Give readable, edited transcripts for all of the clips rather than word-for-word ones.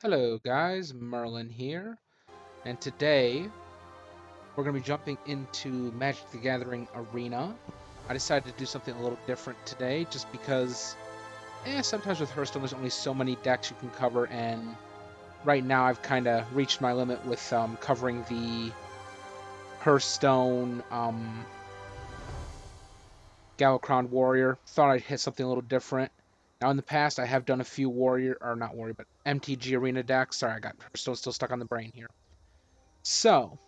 Hello guys, Merlin here, and today we're going to be jumping into Magic the Gathering Arena. I decided to do something a little different today just because, sometimes with Hearthstone there's only so many decks you can cover, and right now I've kind of reached my limit with covering the Hearthstone Gallocrown Warrior. Thought I'd hit something a little different. Now in the past I have done a few not Warrior, but MTG Arena decks. Sorry, I got Hearthstone still stuck on the brain here. So,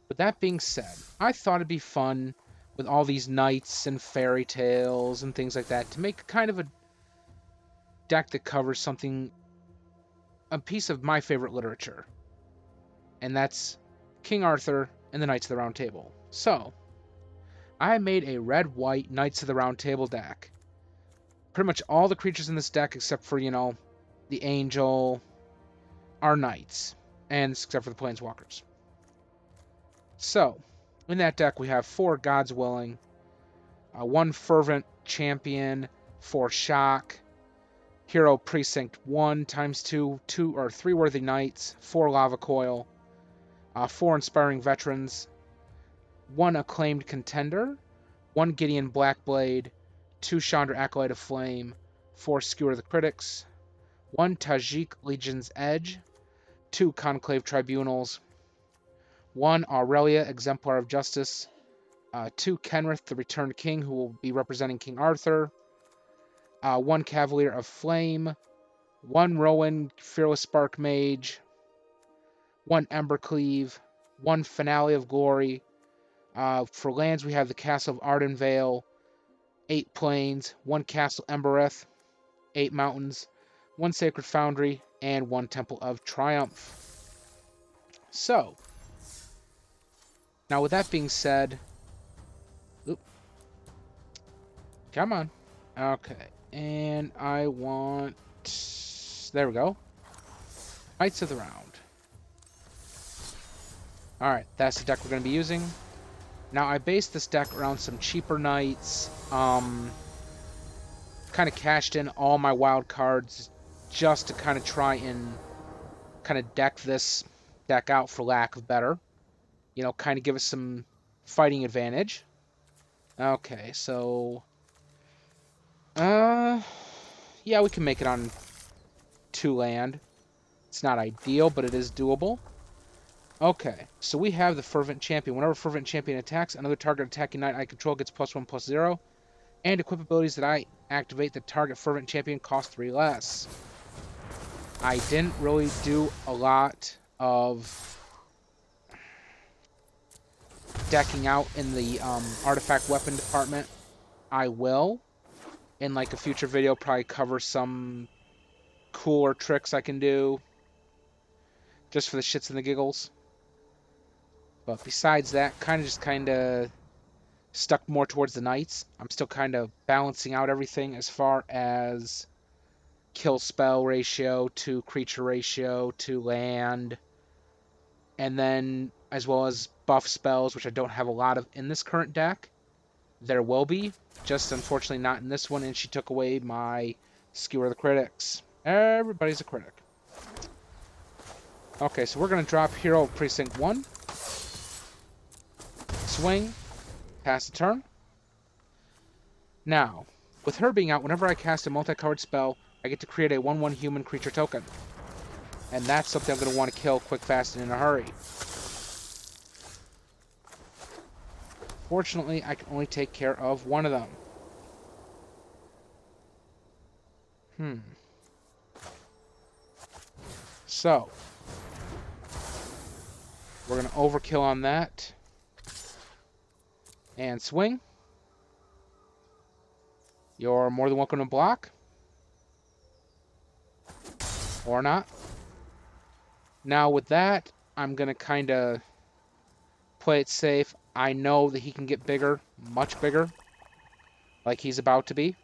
with that being said, I thought it'd be fun with all these knights and fairy tales and things like that to make kind of a deck that covers a piece of my favorite literature, and that's King Arthur and the Knights of the Round Table. So, I made a red-white Knights of the Round Table deck. Pretty much all the creatures in this deck, except for, the Angel, are knights, and except for the Planeswalkers. So, in that deck we have 4 Gods Willing, 1 Fervent Champion, 4 Shock, Hero Precinct 1 times 2, 2 or 3 Worthy Knights, 4 Lava Coil, 4 Inspiring Veterans, 1 Acclaimed Contender, 1 Gideon Blackblade, 2 Chandra Acolyte of Flame, 4 Skewer the Critics, 1 Tajik Legion's Edge, 2 Conclave Tribunals, 1 Aurelia Exemplar of Justice, 2 Kenrith the Returned King, who will be representing King Arthur, 1 Cavalier of Flame, 1 Rowan Fearless Spark Mage, 1 Embercleave, 1 Finale of Glory. For lands, we have the Castle of Ardenvale, 8 Plains, 1 Castle Embereth, 8 Mountains, 1 Sacred Foundry, and 1 Temple of Triumph. So, now with that being said, come on. Okay, and I want... There we go. Knights of the Round. Alright, that's the deck we're going to be using. Now, I based this deck around some cheaper knights. Kind of cashed in all my wild cards just to kind of try and kind of deck this deck out, for lack of better. Kind of give us some fighting advantage. Okay, so... Yeah, we can make it on 2 land. It's not ideal, but it is doable. Okay, so we have the Fervent Champion. Whenever Fervent Champion attacks, another target attacking knight I control gets +1/+0. And equip abilities that I activate, the target Fervent Champion costs 3 less. I didn't really do a lot of decking out in the artifact weapon department. I will, in like a future video, probably cover some cooler tricks I can do, just for the shits and the giggles. But besides that, kind of stuck more towards the knights. I'm still kind of balancing out everything as far as kill spell ratio to creature ratio to land, and then as well as buff spells, which I don't have a lot of in this current deck. There will be, just unfortunately not in this one, and she took away my Skewer the Critics. Everybody's a critic. Okay, so we're going to drop Hero Precinct 1. Swing. Pass the turn. Now, with her being out, whenever I cast a multicolored spell, I get to create a 1/1 human creature token. And that's something I'm going to want to kill quick, fast, and in a hurry. Fortunately, I can only take care of one of them. So, we're going to overkill on that. And swing. You're more than welcome to block. Or not. Now with that, I'm going to kind of play it safe. I know that he can get bigger, much bigger, like he's about to be.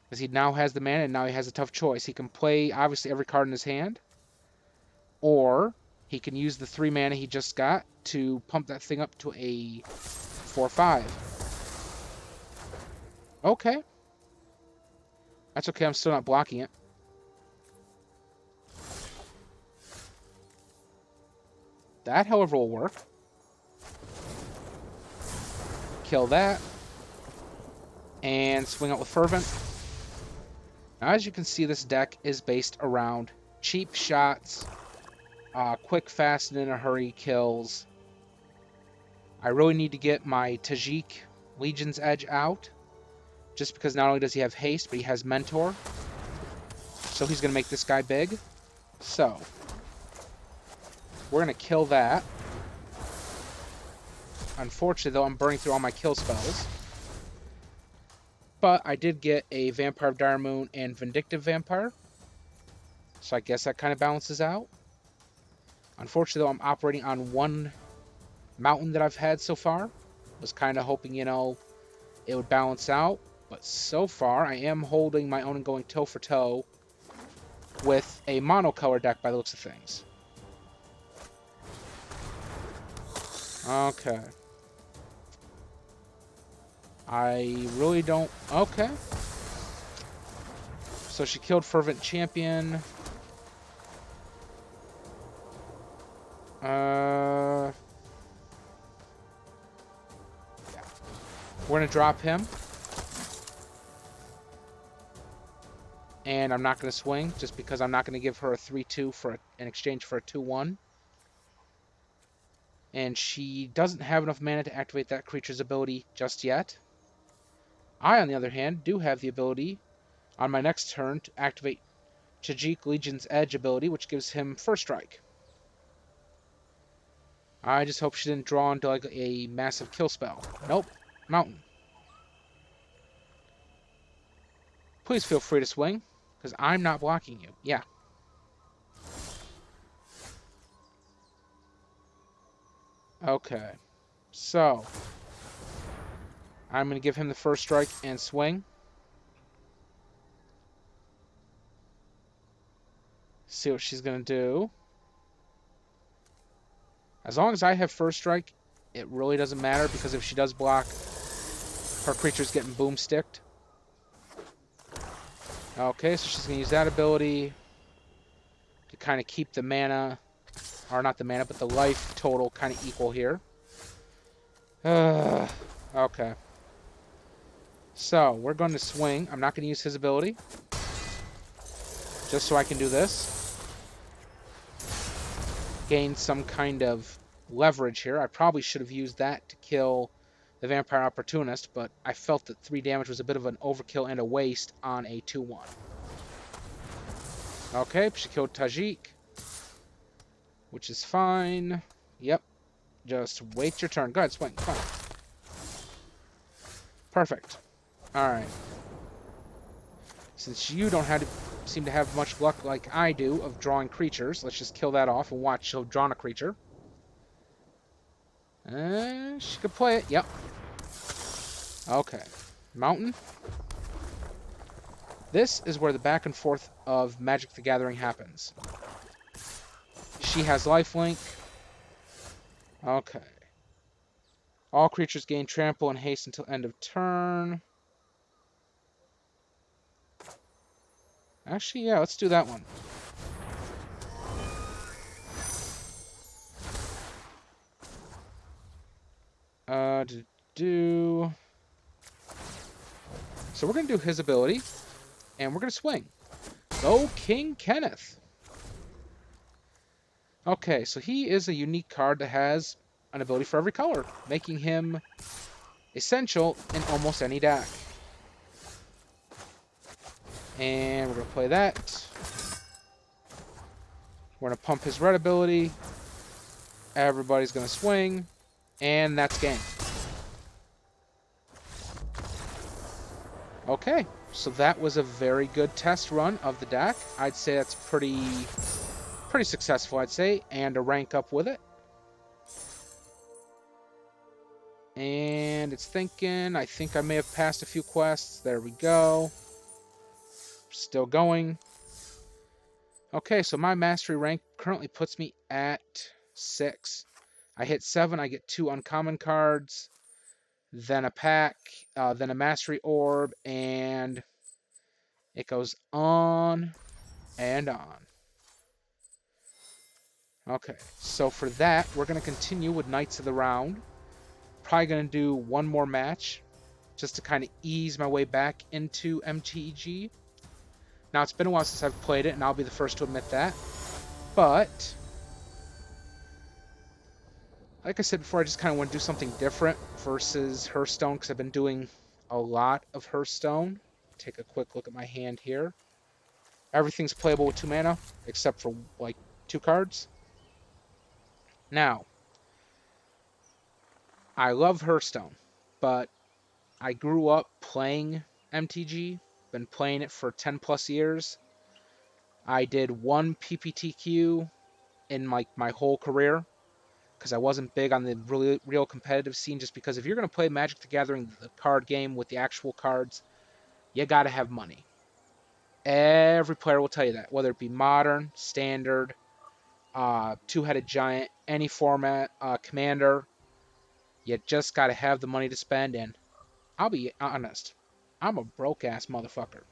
Because he now has the mana, and now he has a tough choice. He can play, obviously, every card in his hand. Or he can use the 3 mana he just got to pump that thing up to a 4/5. Okay. That's okay, I'm still not blocking it. That, however, will work. Kill that. And swing out with Fervent. Now, as you can see, this deck is based around cheap shots, quick, fast, and in a hurry kills. I really need to get my Tajik Legion's Edge out, just because not only does he have haste, but he has Mentor. So he's going to make this guy big. So, we're going to kill that. Unfortunately, though, I'm burning through all my kill spells. But I did get a Vampire of Dire Moon and Vindictive Vampire. So I guess that kind of balances out. Unfortunately, though, I'm operating on one mountain that I've had so far. Was kind of hoping, you know, it would balance out. But so far, I am holding my own and going toe for toe with a monocolor deck by the looks of things. Okay. I really don't... Okay. So she killed Fervent Champion. Yeah. We're going to drop him. And I'm not going to swing, just because I'm not going to give her a 3-2 for in exchange for a 2-1. And she doesn't have enough mana to activate that creature's ability just yet. I, on the other hand, do have the ability on my next turn to activate Tajik Legion's Edge ability, which gives him First Strike. I just hope she didn't draw into like a massive kill spell. Nope. Mountain. Please feel free to swing, because I'm not blocking you. Yeah. Okay. So, I'm going to give him the First Strike and swing. See what she's going to do. As long as I have First Strike, it really doesn't matter, because if she does block, her creature's getting boomsticked. Okay, so she's going to use that ability to kind of keep the mana, or not the mana, but the life total kind of equal here. Okay. So, we're going to swing. I'm not going to use his ability, just so I can do this. Gain some kind of leverage here. I probably should have used that to kill the Vampire Opportunist, but I felt that 3 damage was a bit of an overkill and a waste on a 2-1. Okay, she killed Tajik, which is fine. Yep. Just wait your turn. Go ahead, swing. Come on. Perfect. Alright. Since you don't seem to have much luck like I do of drawing creatures, let's just kill that off and watch. She'll draw a creature. She could play it. Yep. Okay. Mountain. This is where the back and forth of Magic the Gathering happens. She has lifelink. Okay. All creatures gain trample and haste until end of turn. Actually, yeah, let's do that one. So we're going to do his ability, and we're going to swing. Go King Kenneth. Okay, so he is a unique card that has an ability for every color, making him essential in almost any deck. And we're going to play that. We're going to pump his red ability. Everybody's going to swing. And that's game. Okay, so that was a very good test run of the deck. I'd say that's pretty successful, I'd say, and a rank up with it. And it's thinking, I think I may have passed a few quests. There we go. Still going. Okay, so my mastery rank currently puts me at 6. I hit 7, I get 2 uncommon cards, then a pack, then a mastery orb, and it goes on and on. Okay, so for that, we're going to continue with Knights of the Round. Probably going to do one more match just to kind of ease my way back into MTG. Now, it's been a while since I've played it, and I'll be the first to admit that. But, like I said before, I just kind of want to do something different versus Hearthstone, because I've been doing a lot of Hearthstone. Take a quick look at my hand here. Everything's playable with 2 mana, except for, like, 2 cards. Now, I love Hearthstone, but I grew up playing MTG, been playing it for 10 plus years. I did 1 PPTQ in my whole career because I wasn't big on the really real competitive scene, just because if you're going to play Magic the Gathering, the card game with the actual cards, you got to have money. Every player will tell you that, whether it be modern, standard, two-headed giant, any format, commander, you just got to have the money to spend, and I'll be honest, I'm a broke-ass motherfucker.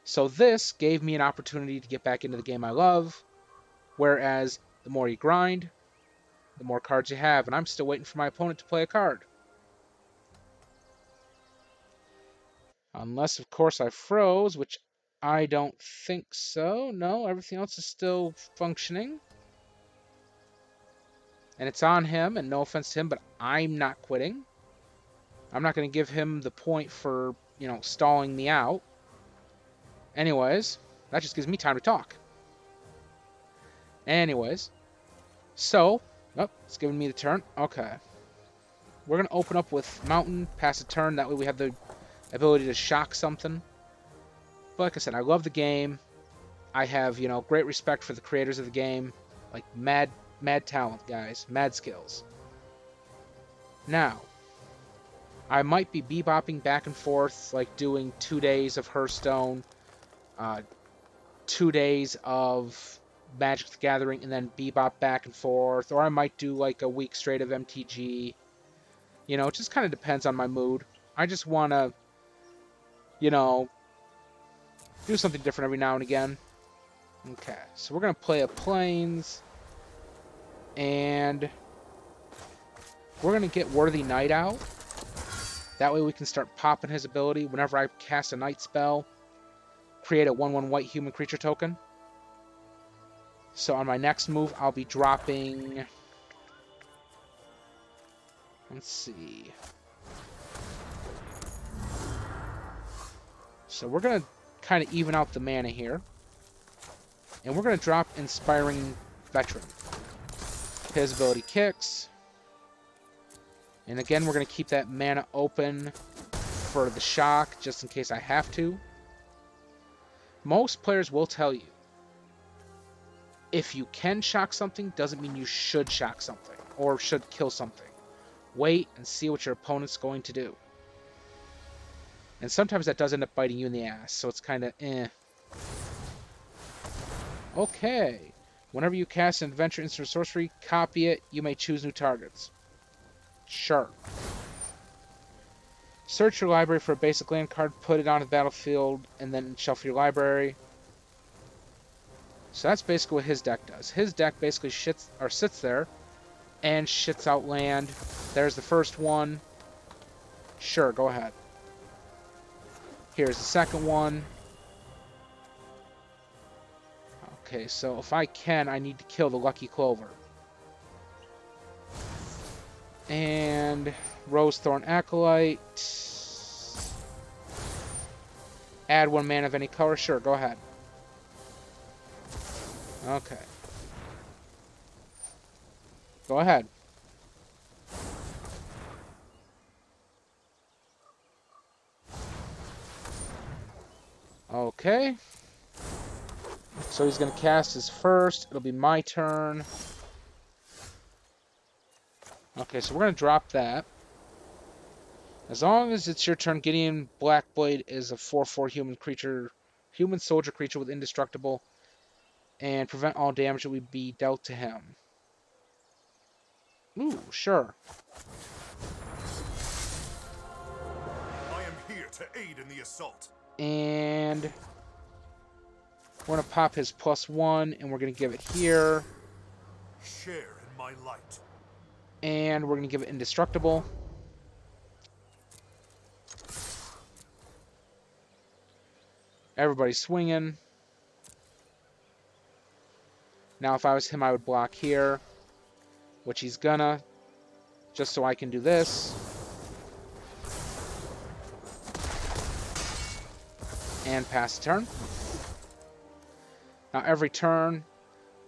So this gave me an opportunity to get back into the game I love, whereas the more you grind, the more cards you have, and I'm still waiting for my opponent to play a card. Unless, of course, I froze, which I don't think so. No, everything else is still functioning. And it's on him, and no offense to him, but I'm not quitting. I'm not going to give him the point for, stalling me out. Anyways, that just gives me time to talk. Anyways, so, it's giving me the turn. Okay. We're going to open up with Mountain, pass a turn. That way we have the ability to shock something. But like I said, I love the game. I have, great respect for the creators of the game. Like, mad talent, guys. Mad skills. Now, I might be bebopping back and forth, like doing 2 days of Hearthstone, 2 days of Magic the Gathering, and then bebop back and forth. Or I might do like a week straight of MTG. It just kind of depends on my mood. I just want to, do something different every now and again. Okay, so we're going to play a Plains. And we're going to get Worthy Knight out. That way we can start popping his ability whenever I cast a Night spell. Create a 1/1 white human creature token. So on my next move, I'll be dropping... Let's see. So we're going to kind of even out the mana here. And we're going to drop Inspiring Veteran. His ability kicks. And again, we're going to keep that mana open for the shock, just in case I have to. Most players will tell you, if you can shock something, doesn't mean you should shock something, or should kill something. Wait and see what your opponent's going to do. And sometimes that does end up biting you in the ass, so it's kind of eh. Okay. Whenever you cast an adventure, instant, or sorcery, copy it. You may choose new targets. Sure. Search your library for a basic land card, put it on the battlefield, and then shuffle your library. So that's basically what his deck does. His deck basically sits there and shits out land. There's the first one. Sure, go ahead. Here's the second one. Okay, so if I can, I need to kill the Lucky Clover. And Rosethorn Acolyte. Add 1 mana of any color. Sure, go ahead. Okay. Go ahead. Okay. So he's going to cast his first. It'll be my turn. Okay, so we're going to drop that. As long as it's your turn, Gideon Blackblade is a 4/4 human soldier creature with indestructible, and prevent all damage that would be dealt to him. Ooh, sure. I am here to aid in the assault. And we're going to pop his +1, and we're going to give it here. Share in my light. And we're going to give it indestructible. Everybody's swinging. Now, if I was him, I would block here, which he's gonna, just so I can do this. And pass the turn. Now, every turn,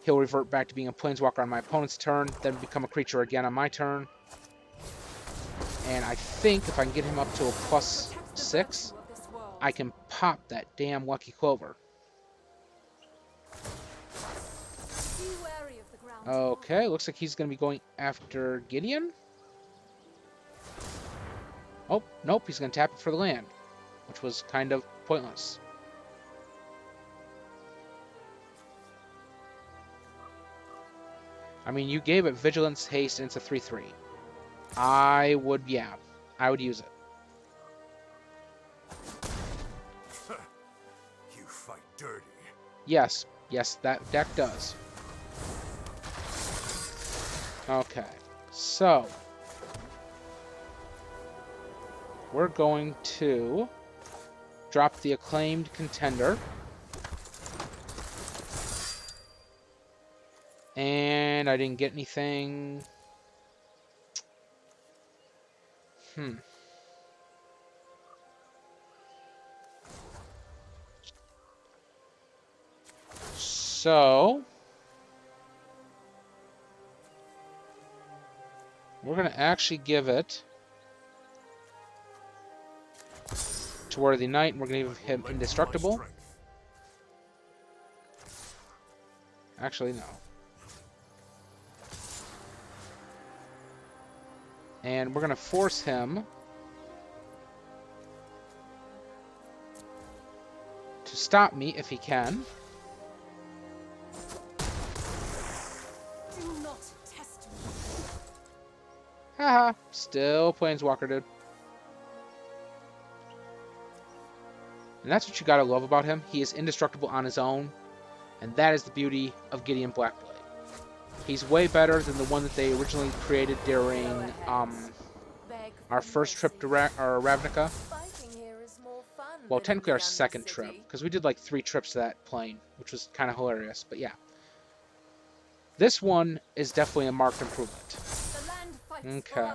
he'll revert back to being a planeswalker on my opponent's turn, then become a creature again on my turn. And I think if I can get him up to a +6, I can pop that damn Lucky Clover. Okay, looks like he's going to be going after Gideon. Oh, nope, he's going to tap it for the land, which was kind of pointless. I mean, you gave it Vigilance, Haste, and it's a 3/3. I would use it. You fight dirty. Yes, that deck does. Okay, so we're going to drop the Acclaimed Contender. And I didn't get anything. So we're going to actually give it to Worthy Knight, and we're going to give him Indestructible. Actually, no. And we're going to force him to stop me if he can. Do not test me. Haha, still Planeswalker, dude. And that's what you gotta love about him. He is indestructible on his own, and that is the beauty of Gideon Blackblade. He's way better than the one that they originally created during our first trip to Ravnica. Well, technically our second trip, because we did like 3 trips to that plane, which was kind of hilarious. But yeah, this one is definitely a marked improvement. Okay.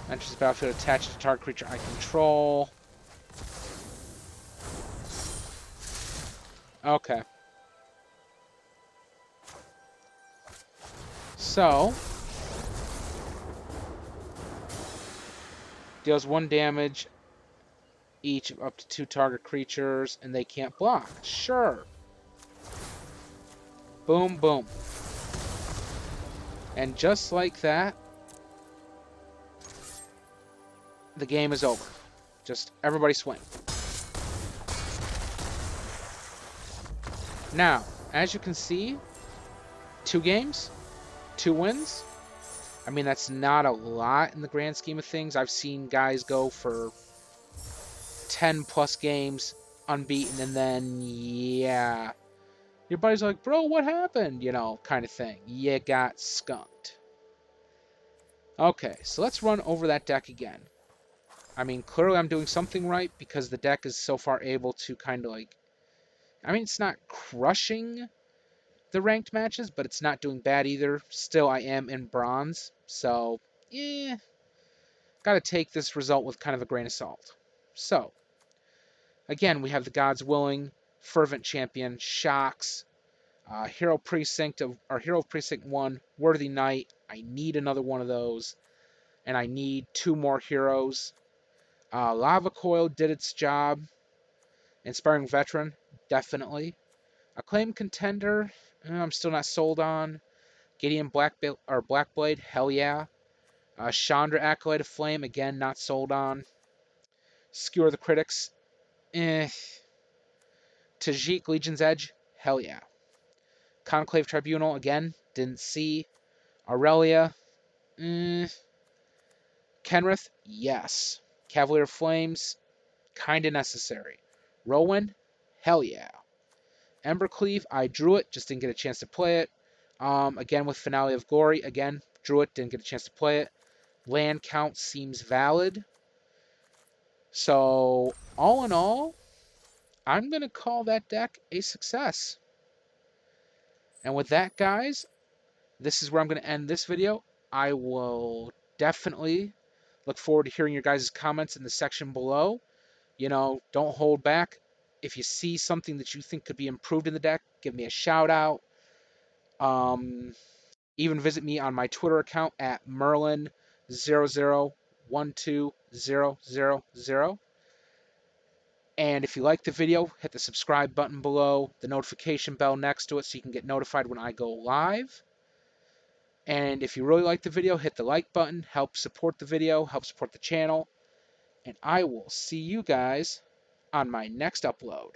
Enters the battlefield attached to target creature I control. Okay. So, deals 1 damage each up to 2 target creatures, and they can't block. Sure. Boom, boom. And just like that, the game is over. Just everybody swing. Now, as you can see, 2 games, 2 wins. I mean, that's not a lot in the grand scheme of things. I've seen guys go for 10 plus games unbeaten, and then, yeah, your buddy's like, bro, what happened? You know, kind of thing. You got skunked. Okay, so let's run over that deck again. I mean, clearly I'm doing something right because the deck is so far able to kind of like, I mean, it's not crushing the ranked matches, but it's not doing bad either. Still, I am in bronze, so, gotta take this result with kind of a grain of salt. So, again, we have the Gods Willing, Fervent Champion, Shocks, Hero Precinct 1, Worthy Knight. I need another one of those, and I need 2 more heroes. Lava Coil did its job. Inspiring Veteran, definitely. Acclaimed Contender, I'm still not sold on. Gideon Blackblade, hell yeah. Chandra Acolyte of Flame, again, not sold on. Skewer the Critics, eh. Tajik Legion's Edge, hell yeah. Conclave Tribunal, again, didn't see. Aurelia, Kenrith, yes. Cavalier of Flames, Kinda necessary. Rowan, hell yeah. Embercleave, I drew it, just didn't get a chance to play it. Again, with Finale of Glory, again, drew it, didn't get a chance to play it. Land count seems valid. So, all in all, I'm going to call that deck a success. And with that, guys, this is where I'm going to end this video. I will definitely look forward to hearing your guys' comments in the section below. Don't hold back. If you see something that you think could be improved in the deck, give me a shout out. Even visit me on my Twitter account at Merlin0012000. And if you like the video, hit the subscribe button below, the notification bell next to it so you can get notified when I go live. And if you really like the video, hit the like button, help support the video, help support the channel. And I will see you guys on my next upload.